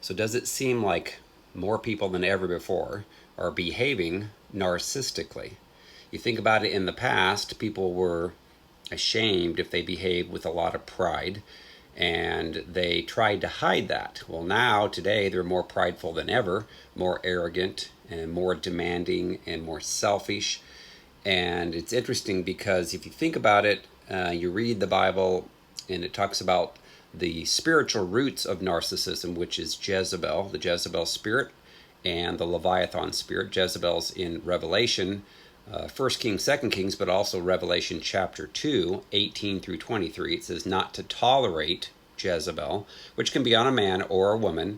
So does it seem like more people than ever before are behaving narcissistically? You think about it, in the past, people were ashamed if they behaved with a lot of pride, and they tried to hide that. Well, now, today, they're more prideful than ever, more arrogant and more demanding and more selfish. And it's interesting because if you think about it, you read the Bible and it talks about the spiritual roots of narcissism, which is Jezebel, the Jezebel spirit, and the Leviathan spirit. Jezebel's in Revelation, 1 Kings, 2 Kings, but also Revelation chapter 2, 18 through 23. It says not to tolerate Jezebel, which can be on a man or a woman.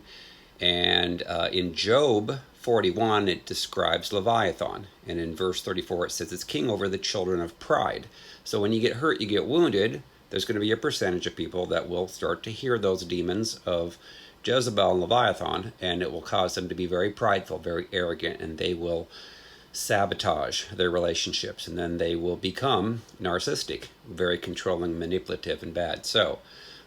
And in Job 41, it describes Leviathan. And in verse 34, it says it's king over the children of pride. So when you get hurt, you get wounded, there's going to be a percentage of people that will start to hear those demons of Jezebel and Leviathan, and it will cause them to be very prideful, very arrogant, and they will sabotage their relationships, and then they will become narcissistic, very controlling, manipulative, and bad. So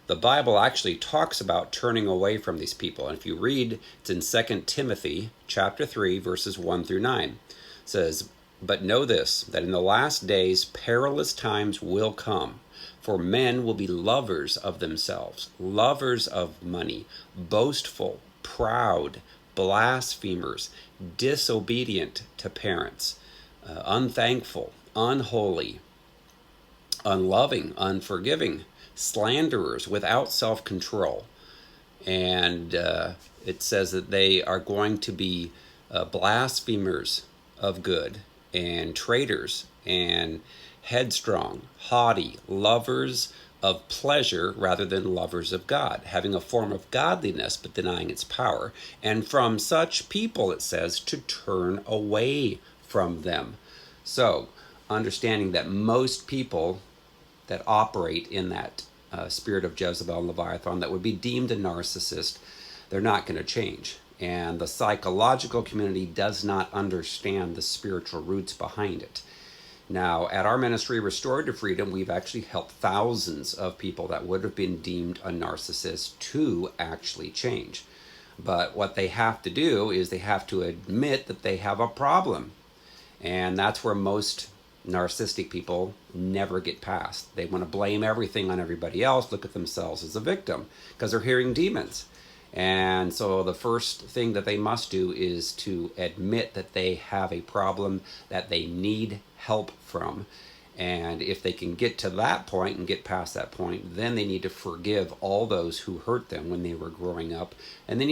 the Bible actually talks about turning away from these people. And if you read, it's in 2 Timothy chapter 3, verses 1 through 9. It says, "But know this, that in the last days perilous times will come. For men will be lovers of themselves, lovers of money, boastful, proud, blasphemers, disobedient to parents, unthankful, unholy, unloving, unforgiving, slanderers, without self-control." And it says that they are going to be blasphemers of good, and traitors, and headstrong, haughty, lovers of pleasure rather than lovers of God, having a form of godliness but denying its power. And from such people, it says, to turn away from them. So, understanding that most people that operate in that spirit of Jezebel and Leviathan that would be deemed a narcissist, they're not going to change. And the psychological community does not understand the spiritual roots behind it. Now, at our ministry, Restored to Freedom, we've actually helped thousands of people that would have been deemed a narcissist to actually change. But what they have to do is they have to admit that they have a problem. And that's where most narcissistic people never get past. They want to blame everything on everybody else, look at themselves as a victim, because they're hearing demons. And so the first thing that they must do is to admit that they have a problem that they need help from. And if they can get to that point and get past that point, then they need to forgive all those who hurt them when they were growing up. And then